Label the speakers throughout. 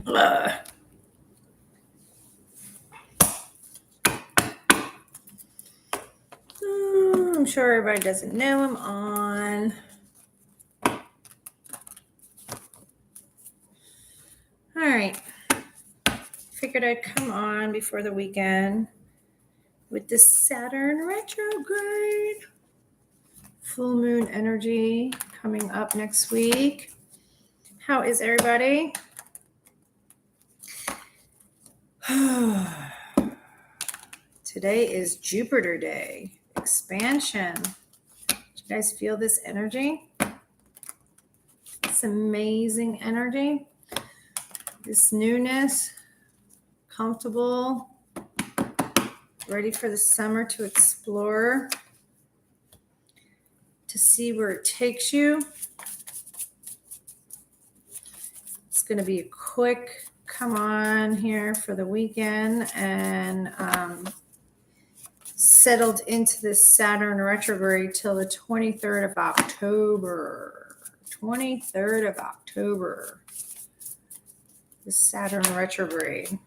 Speaker 1: Ugh. I'm sure everybody doesn't know I'm on. All right. Figured I'd come on before the weekend with this Saturn retrograde. Full moon energy coming up next week. How is everybody? Today is Jupiter Day. Expansion. Do you guys feel this energy? This amazing energy. This newness. Comfortable. Ready for the summer to explore. To see where it takes you. It's going to be a quick come on here for the weekend and settled into this Saturn retrograde till the 23rd of October. 23rd of October. The Saturn retrograde.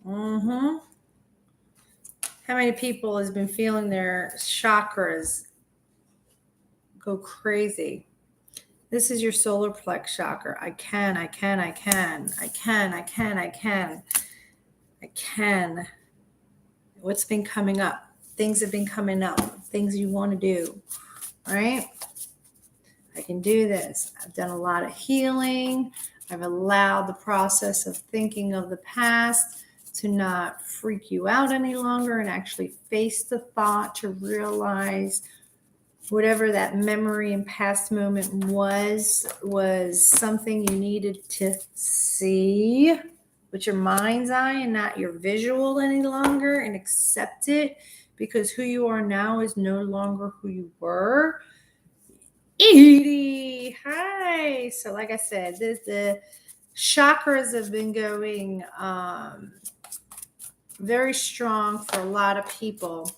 Speaker 1: How many people has been feeling their chakras go crazy? This is your solar plex chakra. I can. What's been coming up? Things have been coming up. Things you want to do. All right? I can do this. I've done a lot of healing. I've allowed the process of thinking of the past to not freak you out any longer and actually face the thought to realize whatever that memory and past moment was something you needed to see with your mind's eye and not your visual any longer, and accept it, because who you are now is no longer who you were. Edie, hi. So like I said, the chakras have been going very strong for a lot of people.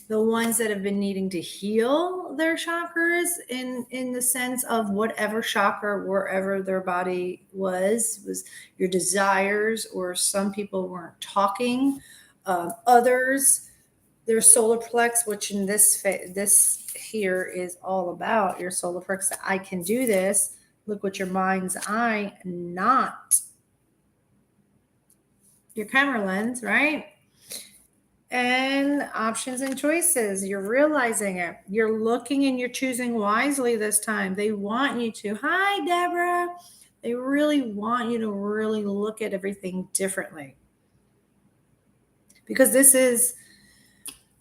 Speaker 1: The ones that have been needing to heal their chakras in the sense of whatever chakra, wherever their body was your desires, or some people weren't talking. Others, their solar plex, which in this here is all about your solar plex. I can do this. Look what your mind's eye, not your camera lens, right? And options and choices. You're realizing it. You're looking and you're choosing wisely this time. They want you to. Hi, Deborah. They really want you to really look at everything differently. Because this is,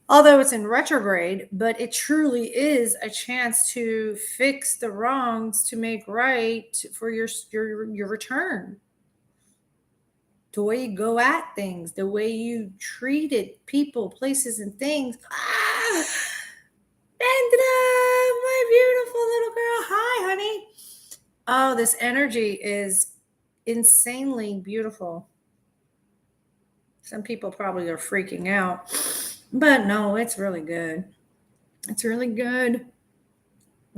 Speaker 1: although it's in retrograde, but it truly is a chance to fix the wrongs, to make right for your return. The way you go at things, the way you treated people, places, and things. Bandra, my beautiful little girl. Hi, honey. Oh, this energy is insanely beautiful. Some people probably are freaking out, but no, it's really good. It's really good.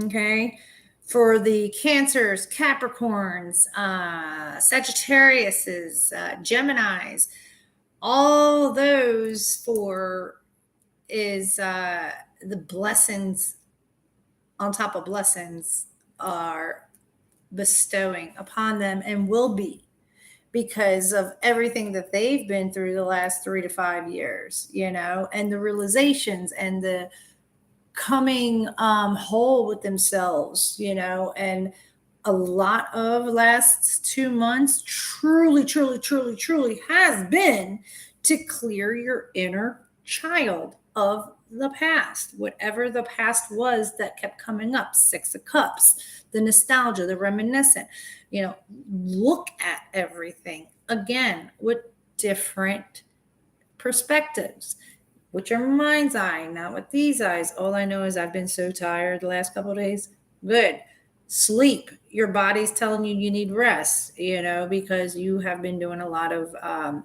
Speaker 1: Okay. For the Cancers, Capricorns, Sagittariuses, Geminis, all those four is the blessings on top of blessings are bestowing upon them and will be, because of everything that they've been through the last 3 to 5 years, and the realizations and the coming whole with themselves, and a lot of last 2 months truly has been to clear your inner child of the past, whatever the past was that kept coming up. 6 of Cups, the nostalgia, the reminiscent, look at everything again with different perspectives, with your mind's eye, not with these eyes. All I know is I've been so tired the last couple of days. Good. Sleep. Your body's telling you need rest, because you have been doing a lot of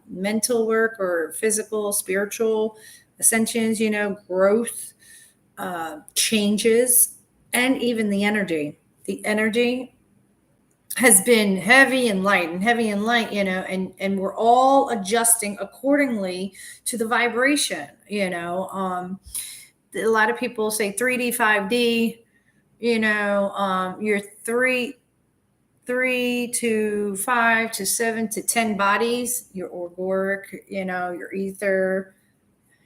Speaker 1: mental work or physical, spiritual ascensions, growth, changes, and even the energy. The energy has been heavy and light and heavy and light, and we're all adjusting accordingly to the vibration. A lot of people say 3D, 5D, you're three to five to 7 to 10 bodies, your auroric, your ether.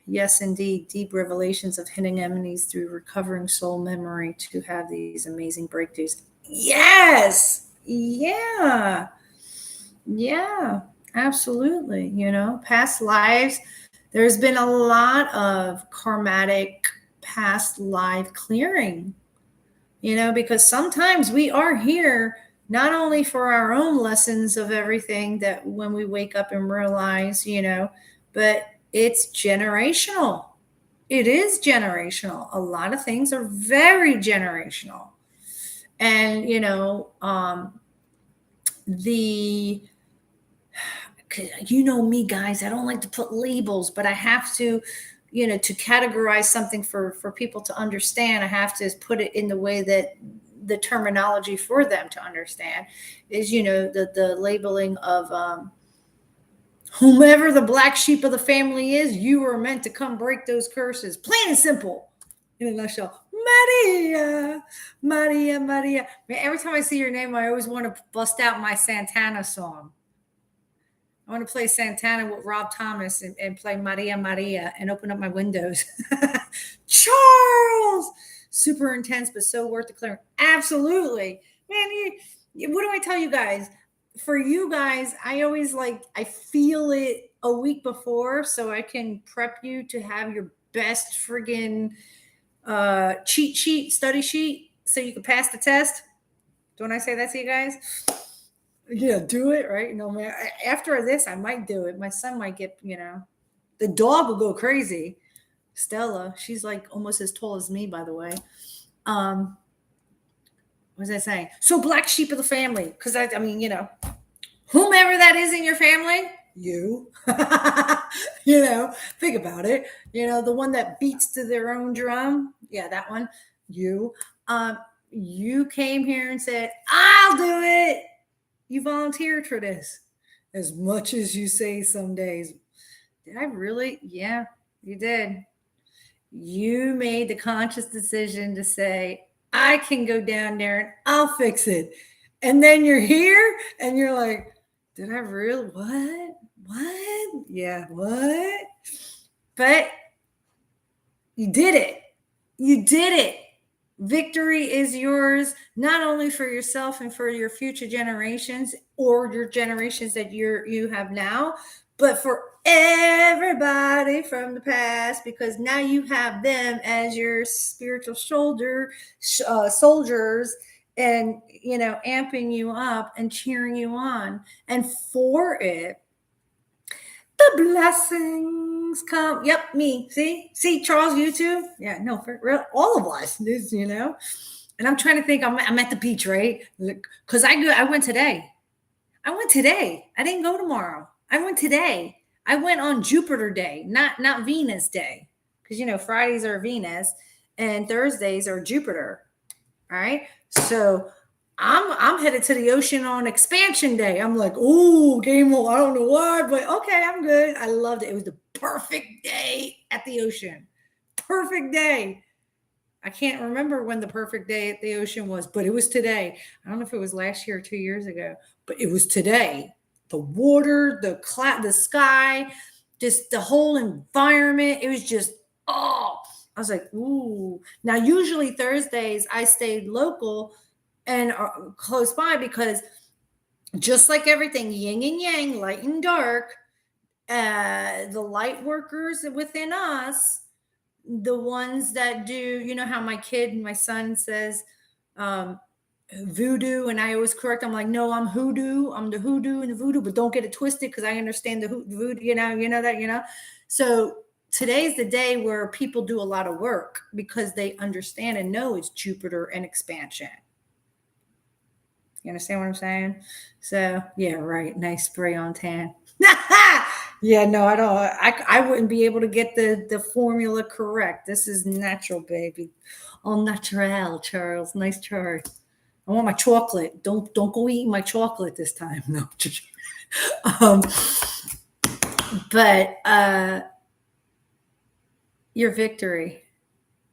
Speaker 1: Yes, indeed, deep revelations of hidden enemies through recovering soul memory to have these amazing breakthroughs. Yes. Yeah. Yeah. Absolutely. Past lives. There's been a lot of karmatic past life clearing, because sometimes we are here not only for our own lessons of everything that when we wake up and realize, but it's generational. It is generational. A lot of things are very generational. And, the me, guys, I don't like to put labels, but I have to, to categorize something for people to understand. I have to put it in the way that the terminology for them to understand is, the labeling of whomever the black sheep of the family is. You are meant to come break those curses, plain and simple. In a nutshell, Maria, Maria, Maria. Man, every time I see your name, I always want to bust out my Santana song. I want to play Santana with Rob Thomas and play Maria Maria and open up my windows. Charles! Super intense, but so worth the clearing. Absolutely. Man, what do I tell you guys? For you guys, I always I feel it a week before so I can prep you to have your best friggin' cheat sheet, study sheet, so you can pass the test. Don't I say that to you guys? Yeah, do it, right? No, man. After this, I might do it. My son might get, the dog will go crazy. Stella, she's like almost as tall as me, by the way. What was I saying? So, black sheep of the family, because I mean, whomever that is in your family, you, think about it. The one that beats to their own drum. Yeah, that one. You. You came here and said, "I'll do it." You volunteered for this, as much as you say some days. Did I really? Yeah, you did. You made the conscious decision to say, I can go down there and I'll fix it. And then you're here and you're like, did I really? What? What? Yeah, what? But you did it. You did it. Victory is yours, not only for yourself and for your future generations or your generations that you have now, but for everybody from the past, because now you have them as your spiritual soldiers, and amping you up and cheering you on. And for it, the blessings come. Yep, me. See, Charles, you too. Yeah, no, for real, all of us. And I'm trying to think. I'm at the beach, right? Because I went today. I didn't go tomorrow. I went today. I went on Jupiter Day, not Venus Day, because Fridays are Venus and Thursdays are Jupiter. All right, so I'm headed to the ocean on expansion day. I'm like, oh, game on. I don't know why, but okay, I'm good. I loved it. It was the perfect day at the ocean. Perfect day. I can't remember when the perfect day at the ocean was, but it was today. I don't know if it was last year or 2 years ago, but it was today. The water, the cloud, the sky, just the whole environment. It was just, oh, I was like, ooh. Now, usually Thursdays, I stayed local and close by, because just like everything, yin and yang, light and dark, the light workers within us, the ones that do, how my son says, voodoo, and I always correct. I'm like, no, I'm hoodoo. I'm the hoodoo and the voodoo, but don't get it twisted, because I understand the voodoo. That. So today's the day where people do a lot of work because they understand and know it's Jupiter and expansion. You understand what I'm saying? So yeah, right. Nice spray on tan. Yeah, no, I don't. I wouldn't be able to get the formula correct. This is natural, baby. All natural, Charles. Nice try. I want my chocolate. Don't go eating my chocolate this time. No. um, but your victory.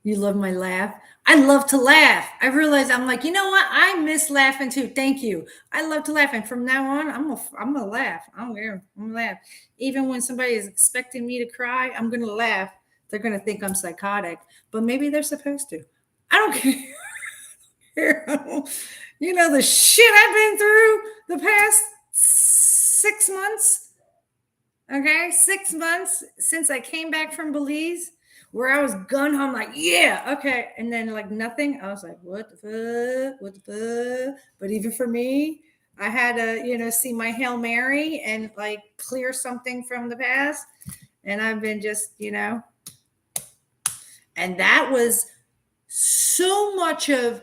Speaker 1: You love my laugh. I love to laugh. I realize I'm like, you know what? I miss laughing too. Thank you. I love to laugh, and from now on, I'm gonna laugh. I don't care. I'm gonna laugh. Even when somebody is expecting me to cry, I'm gonna laugh. They're gonna think I'm psychotic, but maybe they're supposed to. I don't care. You know the shit I've been through the past 6 months. Okay, 6 months since I came back from Belize, where I was gun home, like, yeah, okay. And then, like, nothing. I was like, what the fuck? What the fuck? But even for me, I had to, see my Hail Mary and like clear something from the past. And I've been just, and that was so much of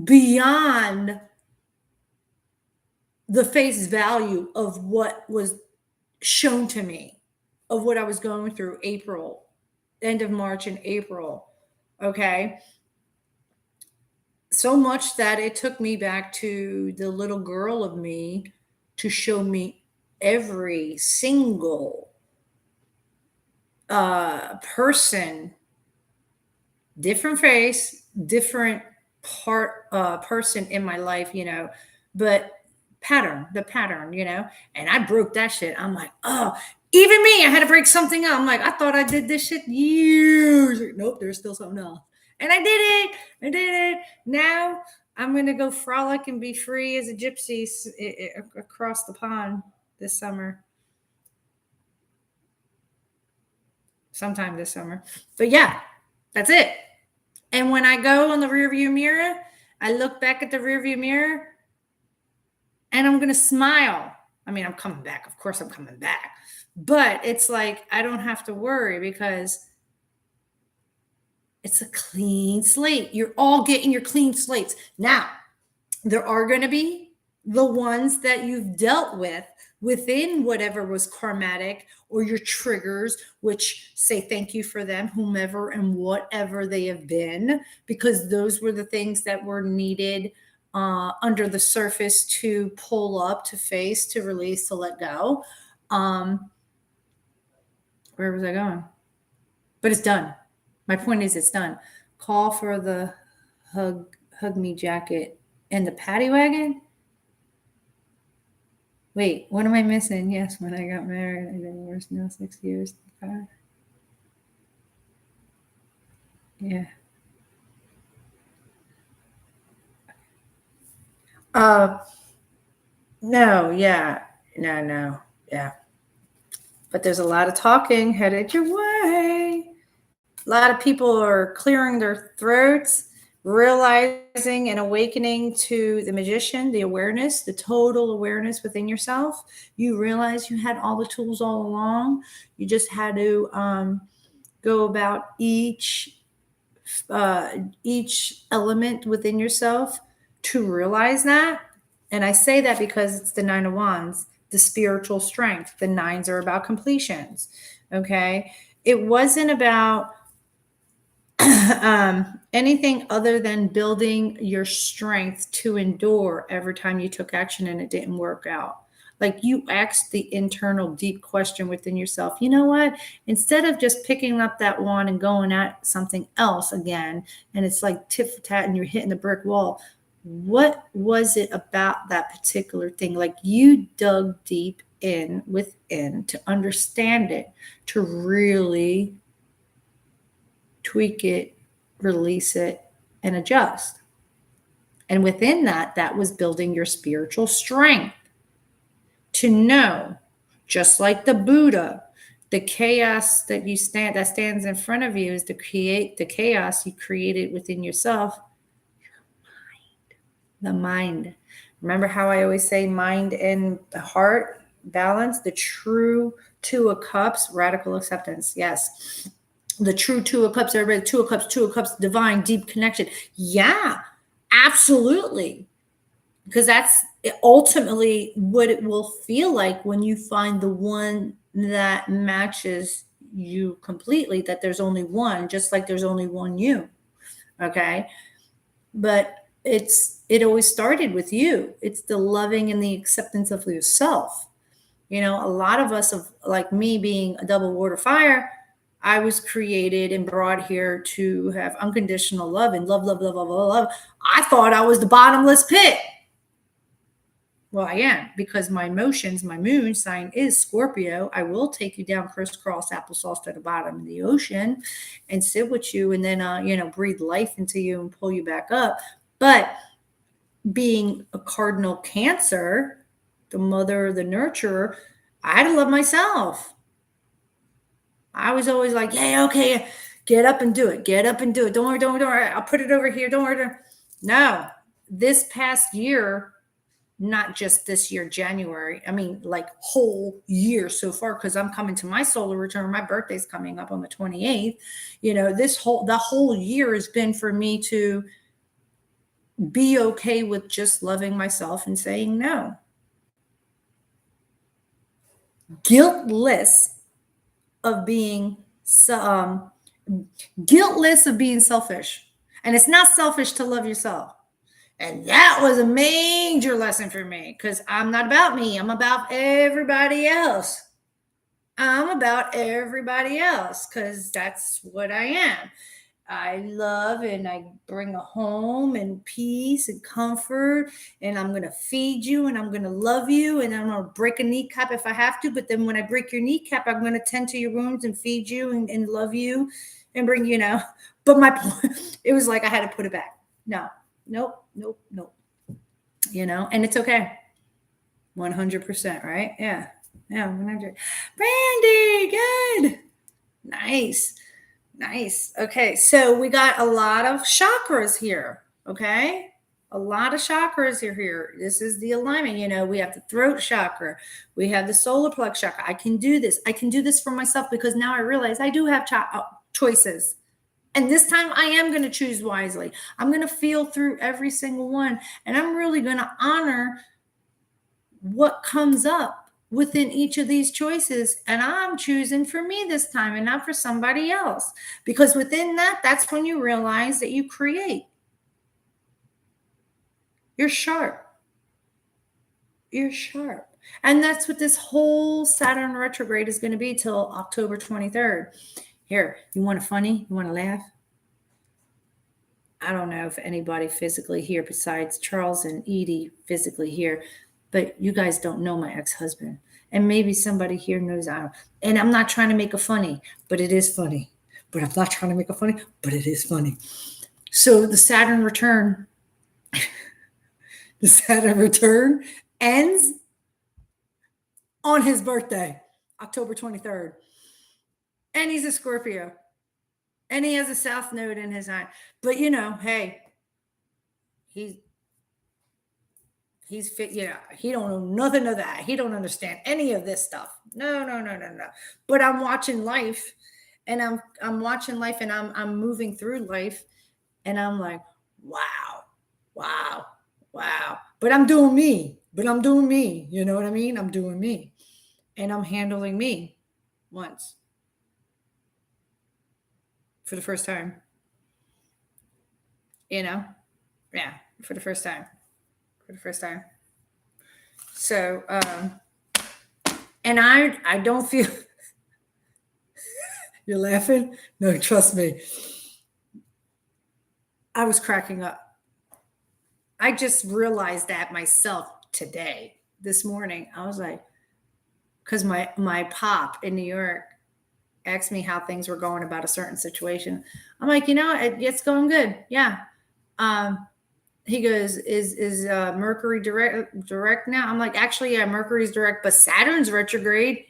Speaker 1: beyond the face value of what was shown to me, of what I was going through April, end of March and April. Okay. So much that it took me back to the little girl of me to show me every single person, different face, different person in my life, but the pattern, and I broke that shit. I'm like, oh, even me, I had to break something up. I'm like, I thought I did this shit years. Nope, there's still something else. And I did it. I did it. Now I'm going to go frolic and be free as a gypsy across the pond this summer. Sometime this summer. But yeah, that's it. And when I go on the rearview mirror, I look back at the rearview mirror and I'm going to smile. I mean, I'm coming back. Of course, I'm coming back. But it's like, I don't have to worry because it's a clean slate. You're all getting your clean slates. Now, there are going to be the ones that you've dealt with within whatever was karmatic or your triggers, which say thank you for them, whomever and whatever they have been, because those were the things that were needed under the surface to pull up, to face, to release, to let go. Where was I going? But it's done. My point is, it's done. Call for the hug me jacket and the paddy wagon. Wait, what am I missing? Yes, when I got married, I divorced now 6 years. 5. Yeah. No, yeah. No, yeah. But there's a lot of talking headed your way. A lot of people are clearing their throats, realizing and awakening to the magician, the awareness, the total awareness within yourself. You realize you had all the tools all along. You just had to go about each element within yourself to realize that. And I say that because it's the 9 of Wands, the spiritual strength. The 9s are about completions. Okay. It wasn't about anything other than building your strength to endure every time you took action and it didn't work out. Like, you asked the internal deep question within yourself, you know what? Instead of just picking up that wand and going at something else again, and it's like tit for tat and you're hitting the brick wall, what was it about that particular thing? Like, you dug deep in within to understand it, to really tweak it, release it, and adjust. And within that, that was building your spiritual strength to know, just like the Buddha, the chaos that stands in front of you is to create the chaos you created within yourself. The mind. Remember how I always say mind and heart balance, the true 2 of cups, radical acceptance. Yes. The true 2 of cups, everybody, 2 of cups, divine, deep connection. Yeah, absolutely. Because that's ultimately what it will feel like when you find the one that matches you completely, that there's only one, just like there's only one you. Okay. But it always started with you. It's the loving and the acceptance of yourself. A lot of us, of like me being a double water fire, I was created and brought here to have unconditional love and love, love, love, love, love, love. I thought I was the bottomless pit. Well, I am, because my emotions, my moon sign is Scorpio. I will take you down crisscross applesauce to the bottom of the ocean and sit with you, and then breathe life into you and pull you back up. But being a cardinal Cancer, the mother, the nurturer, I had to love myself. I was always like, yeah, okay, get up and do it. Get up and do it. Don't worry, don't worry. I'll put it over here. Don't worry. No, this past year, not just this year, January, I mean, like whole year so far, because I'm coming to my solar return. My birthday's coming up on the 28th. The whole year has been for me to be okay with just loving myself and saying no. Guiltless of being guiltless of being selfish. And it's not selfish to love yourself. And that was a major lesson for me, because I'm not about me. I'm about everybody else. I'm about everybody else, because that's what I am. I love and I bring a home and peace and comfort, and I'm going to feed you and I'm going to love you, and I'm going to break a kneecap if I have to. But then when I break your kneecap, I'm going to tend to your wounds and feed you and love you and bring, But my point, it was like I had to put it back. No, nope, nope, nope. And it's okay. 100%, right? Yeah. Yeah, 100. Brandy, good. Nice. Nice. Okay, so we got a lot of chakras here. Okay, a lot of chakras are here. This is the alignment. We have the throat chakra, we have the solar plexus chakra. I can do this. I can do this for myself, because now I realize I do have choices. And this time I am going to choose wisely. I'm going to feel through every single one, and I'm really going to honor what comes up within each of these choices. And I'm choosing for me this time and not for somebody else, because within that's when you realize that you create. You're sharp. You're sharp. And that's what this whole Saturn retrograde is going to be till October 23rd. Here, you want a funny? You want to laugh? I don't know if anybody physically here besides Charles and Edie physically here, but you guys don't know my ex-husband. And maybe somebody here knows I don't. And I'm not trying to make a funny, but it is funny. But I'm not trying to make a funny, but it is funny. So the Saturn return, ends on his birthday, October 23rd. And he's a Scorpio. And he has a South Node in his eye. But hey, he's fit. He don't know nothing of that. He don't understand any of this stuff. No. But I'm watching life, and I'm watching life, and I'm moving through life, and I'm like, wow. But I'm doing me. You know what I mean? I'm doing me, and I'm handling me once for the first time. Yeah, for the first time. So, and I don't feel. You're laughing? No, trust me. I was cracking up. I just realized that myself this morning. I was like, because my pop in New York asked me how things were going about a certain situation. I'm like, it's going good. Yeah. He goes, is Mercury direct now? I'm like, actually, yeah, Mercury's direct, but Saturn's retrograde,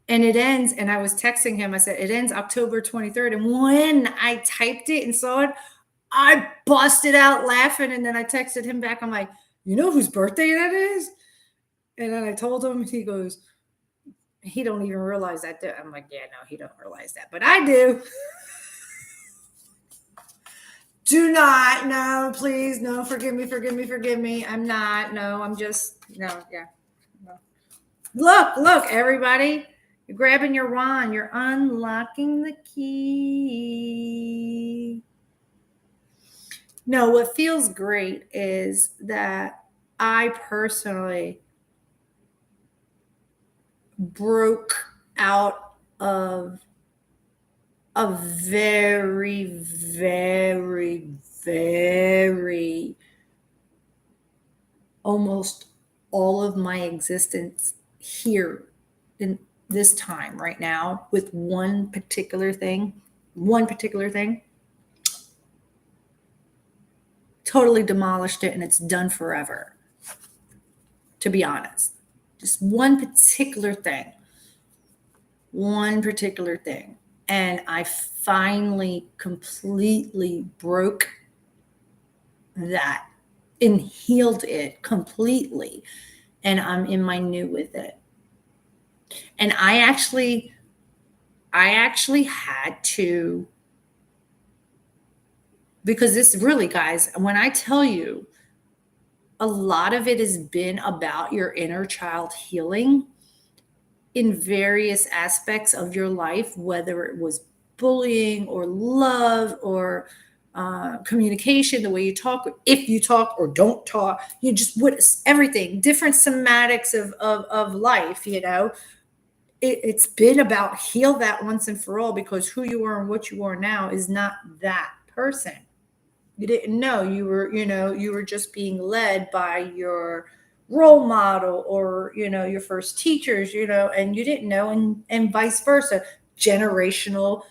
Speaker 1: and it ends. And I was texting him. I said, it ends October 23rd. And when I typed it and saw it, I busted out laughing. And then I texted him back. I'm like, you know whose birthday that is? And then I told him. He goes, he don't even realize that. I'm like, yeah, no, he don't realize that, but I do. Do not. No, please. No, forgive me. I'm not. No, I'm just, no, yeah. No. Look, everybody. You're grabbing your wand. You're unlocking the key. No, what feels great is that I personally broke out of a very, very, very almost all of my existence here in this time right now with one particular thing, totally demolished it and it's done forever, to be honest. Just one particular thing. And I finally completely broke that and healed it completely. And I'm in my new with it. And I actually had to, because this really, guys, when I tell you, a lot of it has been about your inner child healing in various aspects of your life, whether it was bullying or love or communication, the way you talk, if you talk or don't talk, you just what everything, different somatics of life, it's been about heal that once and for all, because who you are and what you are now is not that person. You didn't know you were just being led by your role model or your first teachers, and you didn't know, and vice versa, generational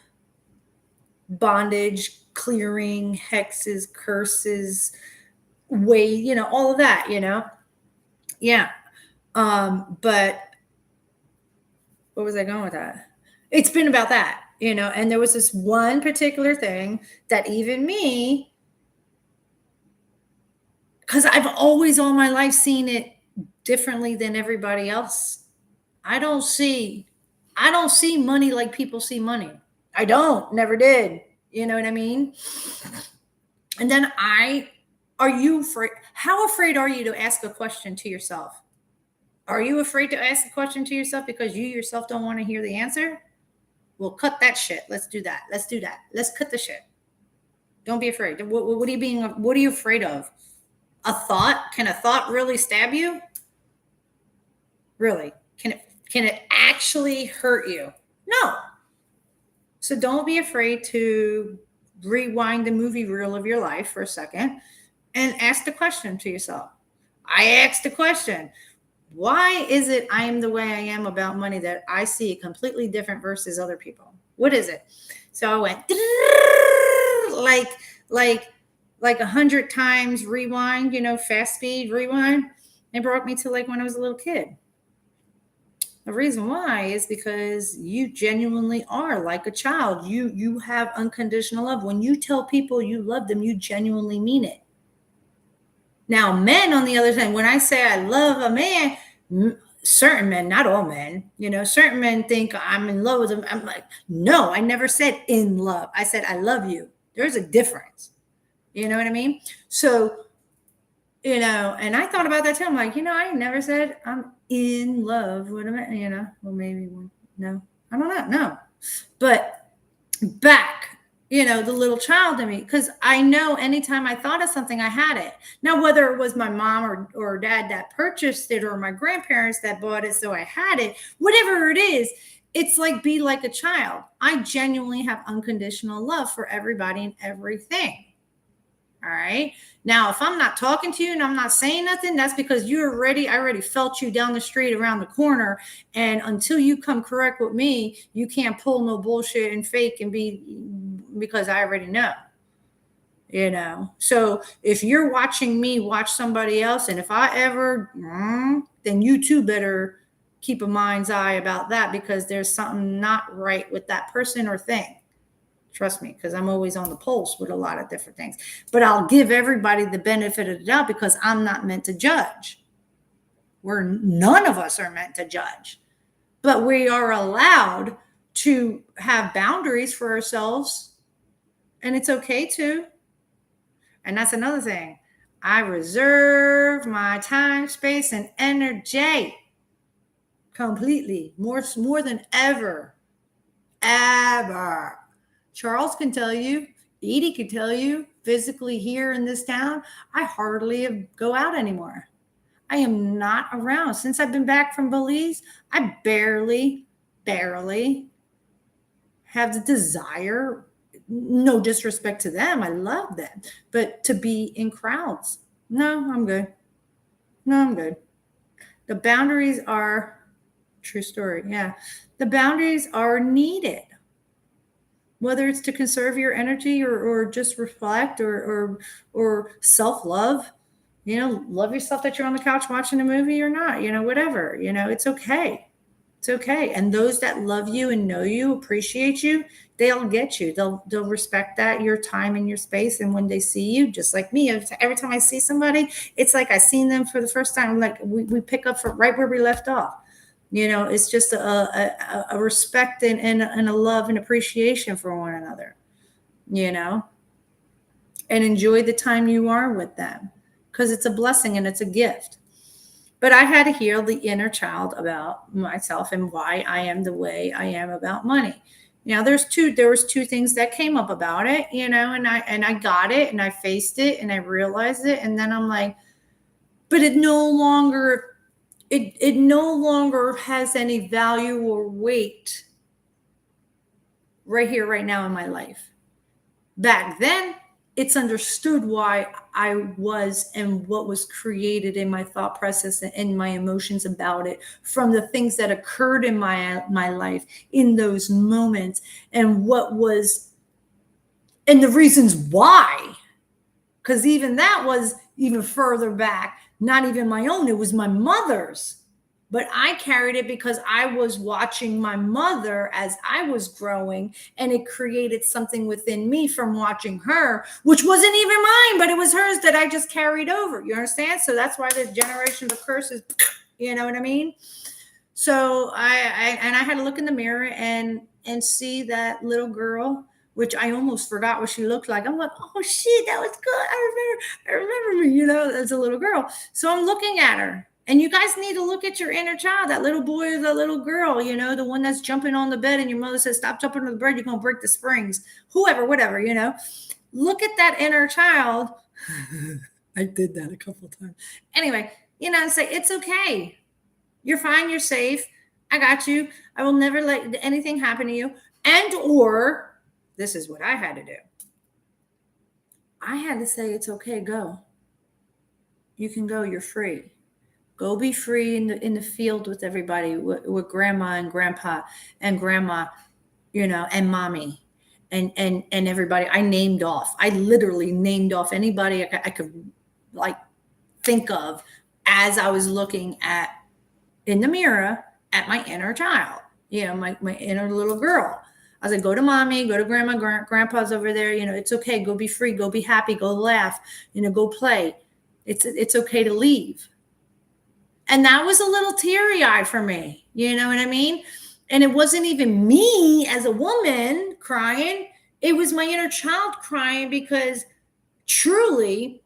Speaker 1: bondage, clearing, hexes, curses, way, all of that, yeah. But where was I going with that? It's been about that, and there was this one particular thing that even me, because I've always all my life seen it differently than everybody else. I don't see I don't see money like people see money. I don't, never did. You know what I mean? And then are you afraid? How afraid are you to ask a question to yourself? Are you afraid to ask a question to yourself because you yourself don't want to hear the answer? Well, cut that shit. Let's do that. Let's do that. Let's cut the shit. Don't be afraid. What are you afraid of? A thought? Can a thought really stab you? Really? Can it actually hurt you? No. So don't be afraid to rewind the movie reel of your life for a second and ask the question to yourself. I asked the question, why is it I am the way I am about money, that I see it completely different versus other people? What is it? So I went like like like 100 times rewind, fast speed rewind. It brought me to like when I was a little kid. The reason why is because you genuinely are like a child. You have unconditional love. When you tell people you love them, you genuinely mean it. Now, men, on the other hand, when I say I love a man, certain men, not all men, certain men think I'm in love with them. I'm like, no, I never said in love. I said I love you. There's a difference. You know what I mean? So, and I thought about that too. I'm like, I never said I'm in love with a man, well, maybe one. No, I don't know. No, but back, the little child in me, because I know anytime I thought of something, I had it. Now, whether it was my mom or dad that purchased it or my grandparents that bought it, so I had it, whatever it is, it's like be like a child. I genuinely have unconditional love for everybody and everything. All right. Now, if I'm not talking to you and I'm not saying nothing, that's because I already felt you down the street around the corner. And until you come correct with me, you can't pull no bullshit and fake and because I already know. So if you're watching me watch somebody else, and if I ever, then you too better keep a mind's eye about that, because there's something not right with that person or thing. Trust me, because I'm always on the pulse with a lot of different things. But I'll give everybody the benefit of the doubt, because I'm not meant to judge. None of us are meant to judge. But we are allowed to have boundaries for ourselves, and it's okay to. And that's another thing. I reserve my time, space, and energy completely, more than ever. Ever. Charles can tell you, Edie could tell you physically here in this town, I hardly go out anymore. I am not around. Since I've been back from Belize, I barely have the desire. No disrespect to them. I love them. But to be in crowds, no, I'm good. No, I'm good. The boundaries are true story. Yeah. The boundaries are needed, whether it's to conserve your energy or just reflect or self-love. Love yourself that you're on the couch watching a movie or not, whatever, it's okay. It's okay. And those that love you and know you, appreciate you, they'll get you. They'll respect that, your time and your space. And when they see you, just like me, every time I see somebody, it's like I seen them for the first time. Like we pick up from right where we left off. It's just a respect and a love and appreciation for one another, and enjoy the time you are with them, because it's a blessing and it's a gift. But I had to heal the inner child about myself and why I am the way I am about money. Now there was two things that came up about it, and I got it and I faced it and I realized it. And then I'm like, but it no longer has any value or weight right here, right now in my life. Back then, it's understood why I was and what was created in my thought process and my emotions about it from the things that occurred in my life in those moments, and what was, and the reasons why. Because even that was even further back, not even my own, it was my mother's. But I carried it because I was watching my mother as I was growing, and it created something within me from watching her, which wasn't even mine, but it was hers that I just carried over. You understand? So that's why the generation of curses, you know what I mean? So I had to look in the mirror and see that little girl, which I almost forgot what she looked like. I'm like, oh shit, that was good. I remember me, as a little girl. So I'm looking at her. And you guys need to look at your inner child, that little boy or the little girl, the one that's jumping on the bed and your mother says, stop jumping on the bed, you're going to break the springs. Whoever, whatever, Look at that inner child. I did that a couple of times. Anyway, say, it's okay. You're fine. You're safe. I got you. I will never let anything happen to you. Or this is what I had to do. I had to say, it's okay. Go. You can go. You're free. Go be free in the field with everybody, with grandma and grandpa and grandma, and mommy and everybody. I named off. I literally named off anybody I could like think of as I was looking at in the mirror at my inner child, my inner little girl. I was like, go to mommy, go to grandma, grandpa's over there. It's okay. Go be free. Go be happy. Go laugh. Go play. It's okay to leave. And that was a little teary-eyed for me. You know what I mean? And it wasn't even me as a woman crying. It was my inner child crying, because truly,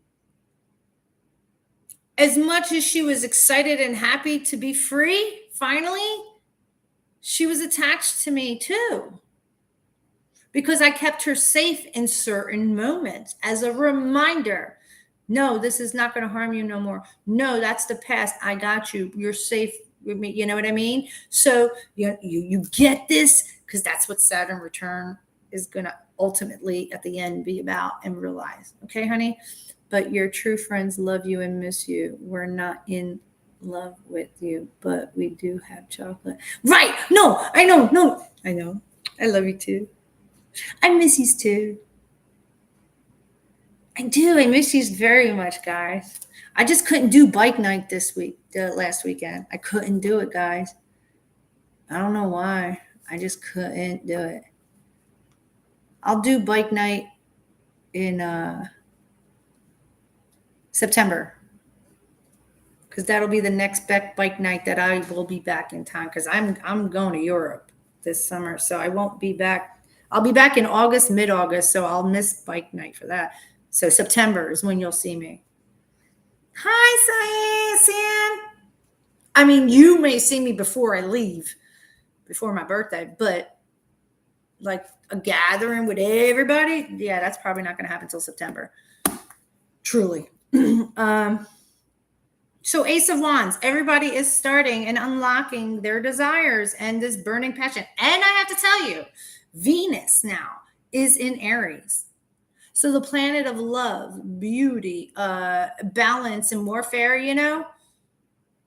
Speaker 1: as much as she was excited and happy to be free, finally, she was attached to me too. Because I kept her safe in certain moments as a reminder. No, this is not going to harm you no more. No, that's the past. I got you. You're safe with me. You know what I mean? So you get this, because that's what Saturn return is going to ultimately at the end be about and realize. Okay, honey? But your true friends love you and miss you. We're not in love with you, but we do have chocolate. Right. No, I know. No, I know. I love you too. I miss you too. I do. I miss you very much, guys. I just couldn't do bike night last weekend. I couldn't do it, guys. I don't know why. I just couldn't do it. I'll do bike night in September, because that'll be the next bike night that I will be back in time, because I'm going to Europe this summer, so I won't be back. I'll be back in August, mid-August, so I'll miss bike night for that. So September is when you'll see me. Hi, Sam. I mean, you may see me before I leave, before my birthday, but like a gathering with everybody, yeah, that's probably not going to happen until September. Truly. So Ace of Wands, everybody is starting and unlocking their desires and this burning passion. And I have to tell you, Venus now is in Aries. So the planet of love, beauty, balance, and warfare,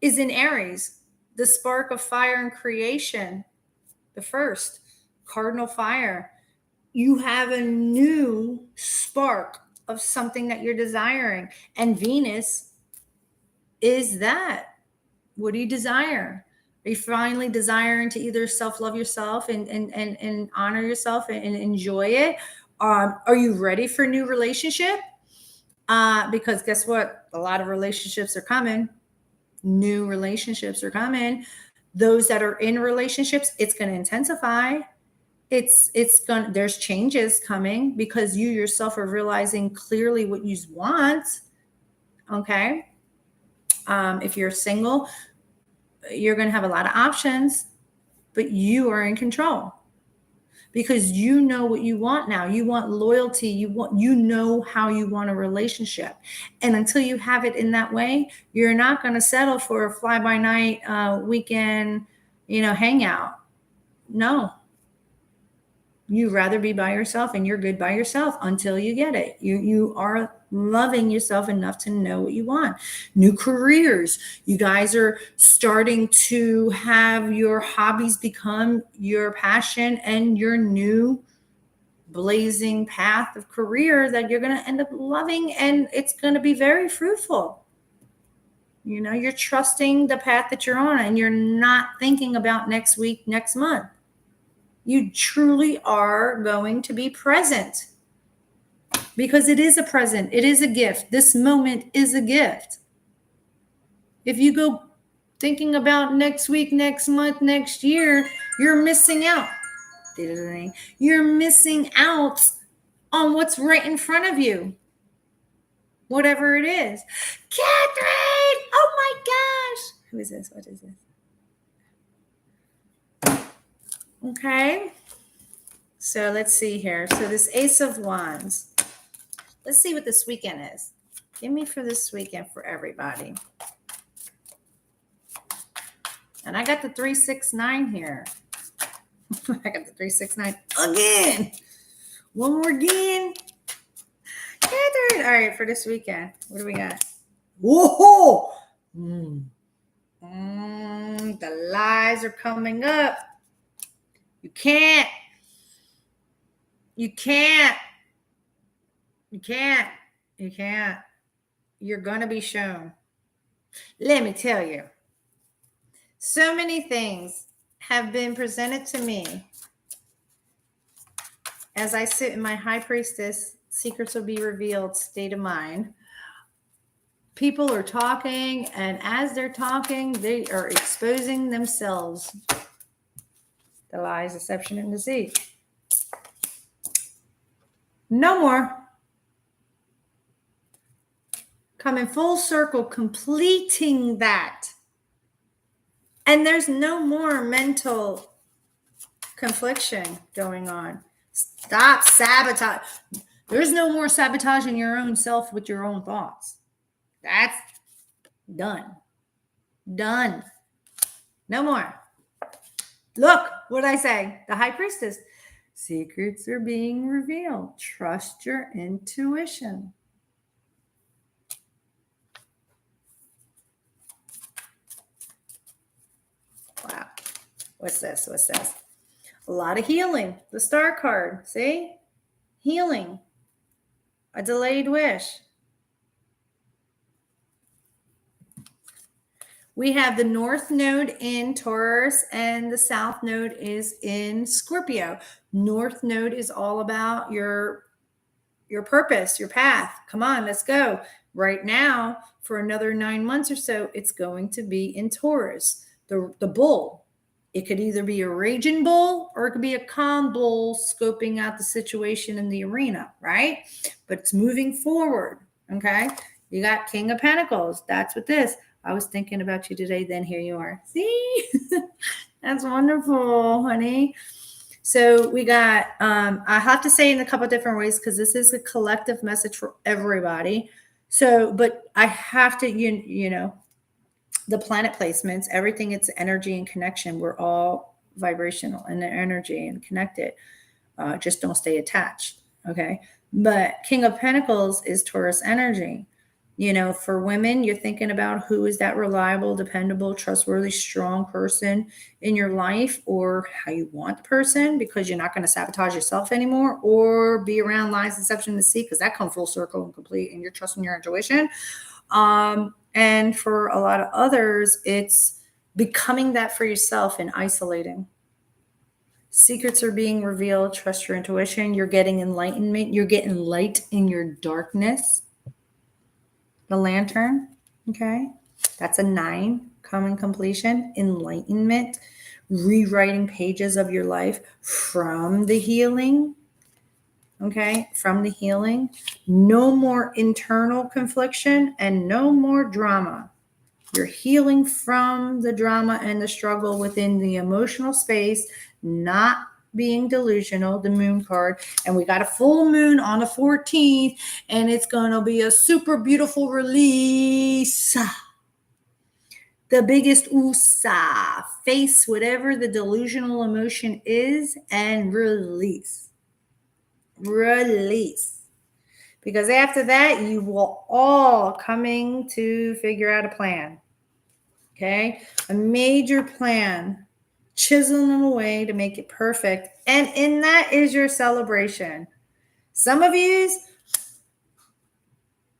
Speaker 1: is in Aries. The spark of fire and creation, the first cardinal fire. You have a new spark of something that you're desiring. And Venus is that. What do you desire? Are you finally desiring to either self-love yourself and honor yourself and enjoy it? Are you ready for a new relationship? Because guess what? A lot of relationships are coming. New relationships are coming. Those that are in relationships, it's going to intensify. There's changes coming because you yourself are realizing clearly what you want. Okay. If you're single, you're going to have a lot of options, but you are in control because you know what you want now. You want loyalty. You know how you want a relationship. And until you have it in that way, you're not going to settle for a fly by night weekend, hangout. No. You'd rather be by yourself, and you're good by yourself until you get it. You are loving yourself enough to know what you want. New careers. You guys are starting to have your hobbies become your passion and your new blazing path of career that you're going to end up loving, and it's going to be very fruitful. You're trusting the path that you're on, and you're not thinking about next week, next month. You truly are going to be present because it is a present. It is a gift. This moment is a gift. If you go thinking about next week, next month, next year, you're missing out. You're missing out on what's right in front of you. Whatever it is. Catherine! Oh my gosh! Who is this? What is this? Okay. So let's see here. So this Ace of Wands. Let's see what this weekend is. Give me for this weekend for everybody. And I got the 369 here. I got the 369 again. One more again. Catherine. All right, for this weekend. What do we got? Whoa! The lies are coming up. You can't. You're going to be shown. Let me tell you. So many things have been presented to me as I sit in my high priestess, secrets will be revealed state of mind. People are talking, and as they're talking, they are exposing themselves. The lies, deception, and deceit. No more. Coming full circle, completing that. And there's no more mental confliction going on. Stop sabotage. There's no more sabotaging your own self with your own thoughts. That's done. Done. No more. Look what I say. The high priestess. Secrets are being revealed. Trust your intuition. Wow. What's this? A lot of healing. The star card. See? Healing. A delayed wish. We have the North Node in Taurus and the South Node is in Scorpio. North Node is all about your purpose, your path. Come on, let's go. Right now, for another 9 months or so, it's going to be in Taurus. The bull. It could either be a raging bull or it could be a calm bull scoping out the situation in the arena, right? But it's moving forward, okay? You got King of Pentacles. That's what this. I was thinking about you today, then here you are. See? That's wonderful, honey. So we got, I have to say in a couple of different ways because this is a collective message for everybody. So, but I have to, you know, the planet placements, everything, it's energy and connection. We're all vibrational and energy and connected. Just don't stay attached. Okay. But King of Pentacles is Taurus energy. You know, for women, you're thinking about who is that reliable, dependable, trustworthy, strong person in your life, or how you want the person, because you're not going to sabotage yourself anymore or be around lies, deception, and deceit, because that comes full circle and complete, and you're trusting your intuition. And for a lot of others, it's becoming that for yourself and isolating. Secrets are being revealed. Trust your intuition. You're getting enlightenment. You're getting light in your darkness. The Lantern, okay? That's a 9, common completion, enlightenment, rewriting pages of your life from the healing, okay? From the healing. No more internal confliction and no more drama. You're healing from the drama and the struggle within the emotional space, not being delusional, the moon card. And we got a full moon on the 14th, and it's going to be a super beautiful release. The biggest USA. Face whatever the delusional emotion is and release. Release. Because after that, you will all coming to figure out a plan. Okay, a major plan, chiseling away to make it perfect. And in that is your celebration. Some of you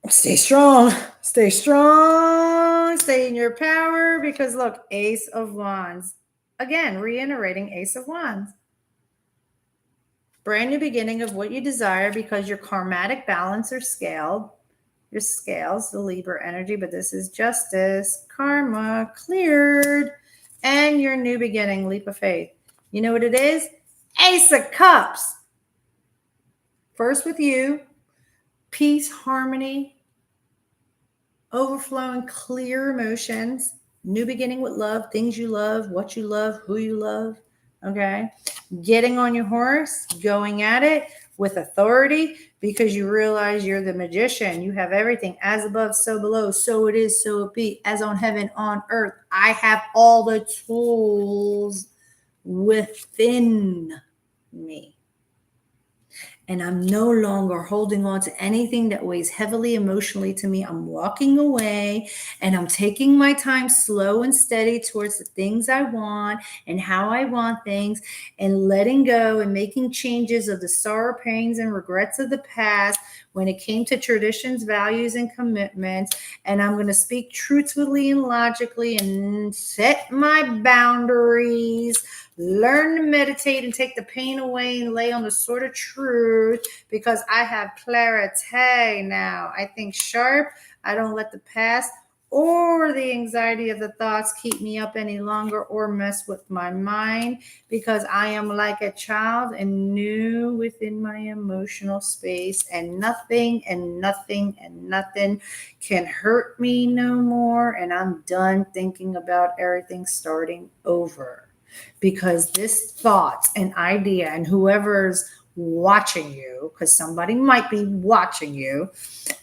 Speaker 1: stay strong, stay strong, stay in your power, because look, Ace of Wands. Again, reiterating Ace of Wands. Brand new beginning of what you desire, because your karmatic balance are scaled. Your scales, the Libra energy, but this is justice, karma, cleared, and your new beginning, leap of faith. You know what it is? Ace of Cups. First with you, peace, harmony, overflowing clear emotions, new beginning with love, things you love, what you love, who you love, okay? Getting on your horse, going at it with authority, because you realize you're the magician. You have everything as above, so below, so it is, so it be, as on heaven, on earth. I have all the tools within me. And I'm no longer holding on to anything that weighs heavily emotionally to me. I'm walking away and I'm taking my time slow and steady towards the things I want and how I want things, and letting go and making changes of the sorrow, pains, and regrets of the past when it came to traditions, values, and commitments. And I'm going to speak truthfully and logically and set my boundaries. Learn to meditate and take the pain away and lay on the sword of truth, because I have clarity now. I think sharp. I don't let the past or the anxiety of the thoughts keep me up any longer or mess with my mind, because I am like a child and new within my emotional space, and nothing and nothing and nothing can hurt me no more. And I'm done thinking about everything starting over. Because this thought and idea, and whoever's watching you, because somebody might be watching you,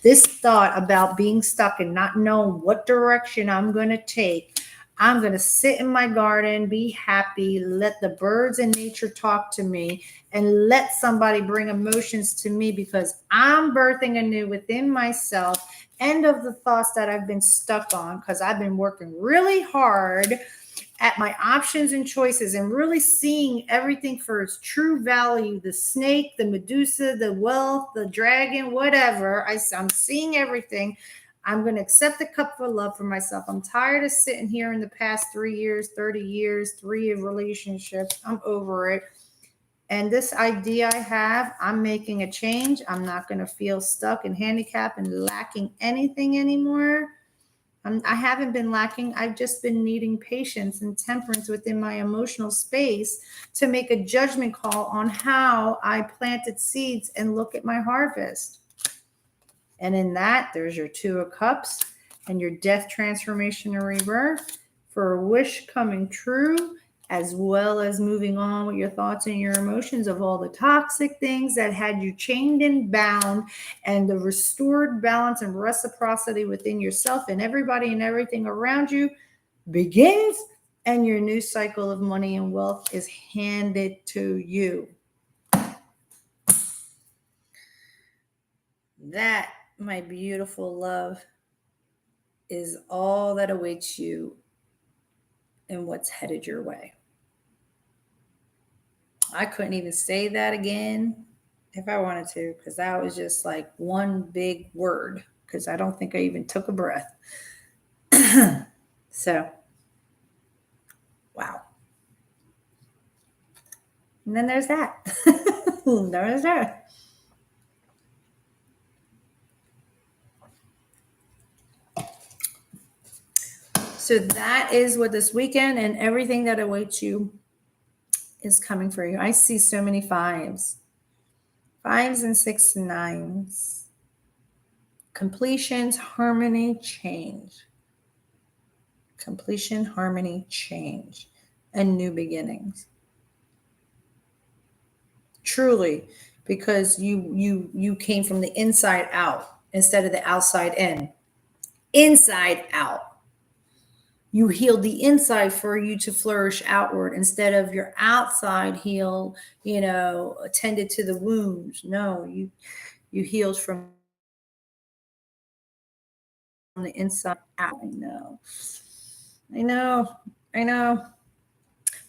Speaker 1: this thought about being stuck and not knowing what direction I'm going to take, I'm going to sit in my garden, be happy, let the birds and nature talk to me, and let somebody bring emotions to me, because I'm birthing anew within myself. End of the thoughts that I've been stuck on, because I've been working really hard at my options and choices and really seeing everything for its true value. The snake, the Medusa, the wealth, the dragon, whatever. I'm seeing everything. I'm going to accept the cup of love for myself. I'm tired of sitting here in the past 3 years, 30 years, 3 of relationships. I'm over it. And this idea I have, I'm making a change. I'm not going to feel stuck and handicapped and lacking anything anymore. I haven't been lacking. I've just been needing patience and temperance within my emotional space to make a judgment call on how I planted seeds and look at my harvest. And in that, there's your 2 of Cups and your death, transformation, and rebirth for a wish coming true. as well as moving on with your thoughts and your emotions of all the toxic things that had you chained and bound, and the restored balance and reciprocity within yourself and everybody and everything around you begins, and your new cycle of money and wealth is handed to you. That, my beautiful love, is all that awaits you and what's headed your way. I couldn't even say that again if I wanted to, because that was just like one big word, because I don't think I even took a breath. So, wow. And then there's that. There's that. So that is what this weekend and everything that awaits you is coming for you. I see so many fives and 6 and 9s. Completions, harmony, change. Completion, harmony, change, and new beginnings. Truly, because you came from the inside out instead of the outside in. Inside out. You healed the inside for you to flourish outward instead of your outside heal, attended to the wounds. No, you healed from the inside out. I know.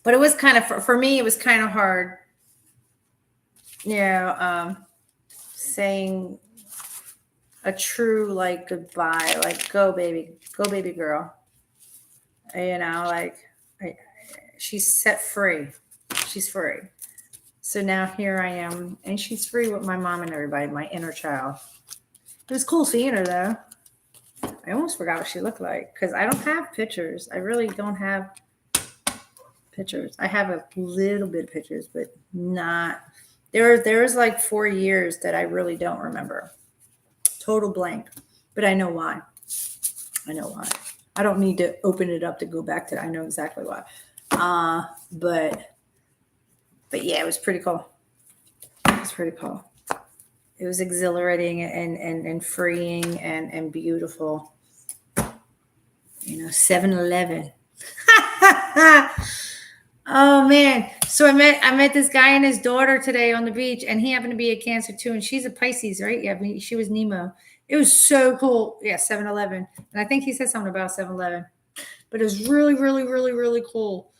Speaker 1: But it was kind of, for me, it was kind of hard, saying a true like goodbye, like go baby girl. She's set free. She's free. So now here I am, and she's free with my mom and everybody, my inner child. It was cool seeing her though. I almost forgot what she looked like because I don't have pictures. I really don't have pictures. I have a little bit of pictures, but not. There's like 4 years that I really don't remember. Total blank. But I know why. I don't need to open it up to go back to it. I know exactly why. But yeah, it was pretty cool. It was exhilarating and freeing and beautiful. 7-Eleven. Oh man. So I met this guy and his daughter today on the beach, and he happened to be a Cancer too, and she's a Pisces, right? Yeah, she was Nemo. It was so cool. Yeah, 7-Eleven. And I think he said something about 7-Eleven. But it was really, really, really, really cool.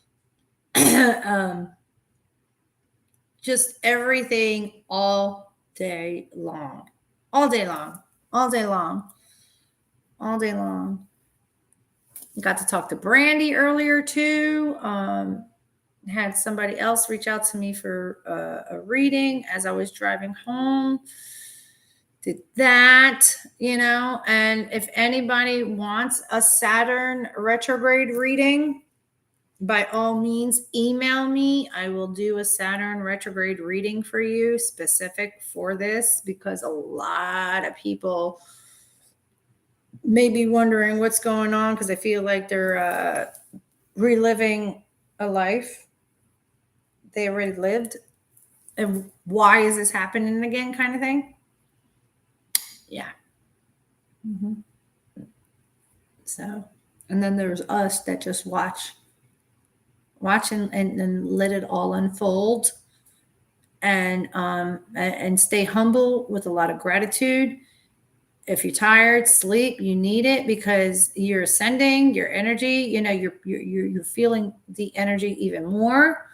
Speaker 1: Just everything all day long. All day long. Got to talk to Brandy earlier too. Had somebody else reach out to me for a reading as I was driving home. Did that, and if anybody wants a Saturn retrograde reading, by all means, email me. I will do a Saturn retrograde reading for you specific for this, because a lot of people may be wondering what's going on, because I feel like they're reliving a life they already lived. And why is this happening again, kind of thing? Yeah. Mm-hmm. So, and then there's us that just watch and let it all unfold, and stay humble with a lot of gratitude. If you're tired, sleep. You need it, because you're ascending your energy. You're feeling the energy even more.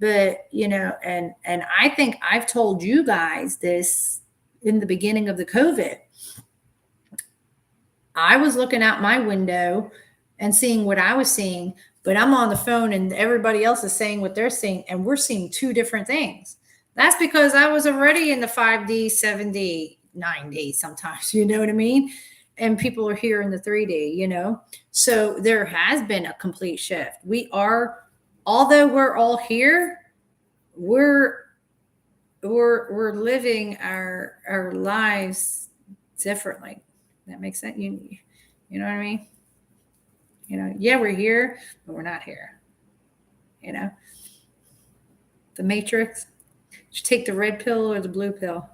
Speaker 1: But and I think I've told you guys this in the beginning of the COVID. I was looking out my window and seeing what I was seeing, but I'm on the phone and everybody else is saying what they're seeing, and we're seeing two different things. That's because I was already in the 5D, 7D, 9D sometimes, you know what I mean? And people are here in the 3D, So there has been a complete shift. Although we're all here, we're living our lives differently. That makes sense. You know what I mean? Yeah, we're here, but we're not here. you know, the Matrix. You take the red pill or the blue pill.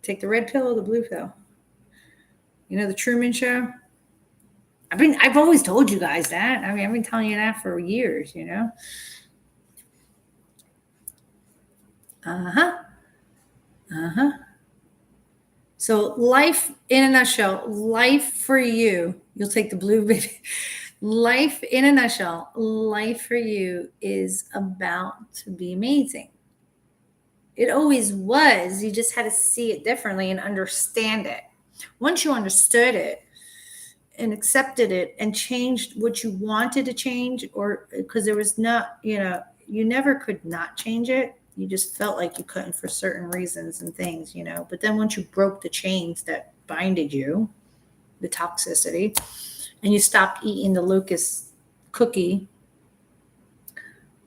Speaker 1: Take the red pill or the blue pill. You know, the Truman Show. I've always told you guys that. I mean, I've been telling you that for years, you know. Uh-huh. Uh-huh. So life in a nutshell, life for you, you'll take the blue baby. Life in a nutshell, life for you is about to be amazing. It always was. You just had to see it differently and understand it. Once you understood it and accepted it and changed what you wanted to change, or because there was not, you know, you never could not change it. You just felt like you couldn't for certain reasons and things, you know. But then once you broke the chains that binded you, the toxicity, and you stopped eating the locust cookie,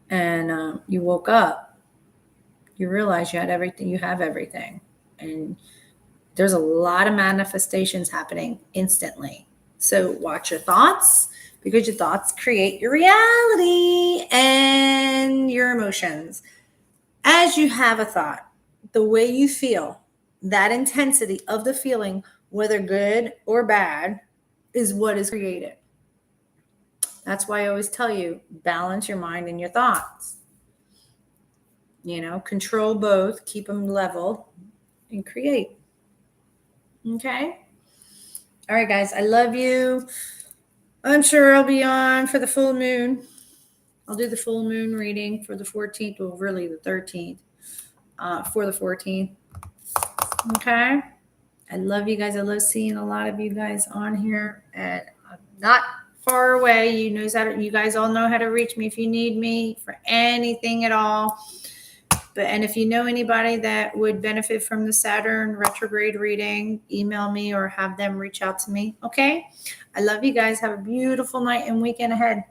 Speaker 1: and you woke up, you realize you had everything. You have everything, and there's a lot of manifestations happening instantly. So watch your thoughts, because your thoughts create your reality and your emotions. As you have a thought, the way you feel, that intensity of the feeling, whether good or bad, is what is created. That's why I always tell you, balance your mind and your thoughts. You know, control both, keep them level, and create. Okay? All right, guys, I love you. I'm sure I'll be on for the full moon. I'll do the full moon reading for the 14th, well, really the 13th, for the 14th. Okay? I love you guys. I love seeing a lot of you guys on here, and I'm not far away. You guys all know how to reach me if you need me for anything at all. And if you know anybody that would benefit from the Saturn retrograde reading, email me or have them reach out to me. Okay? I love you guys. Have a beautiful night and weekend ahead.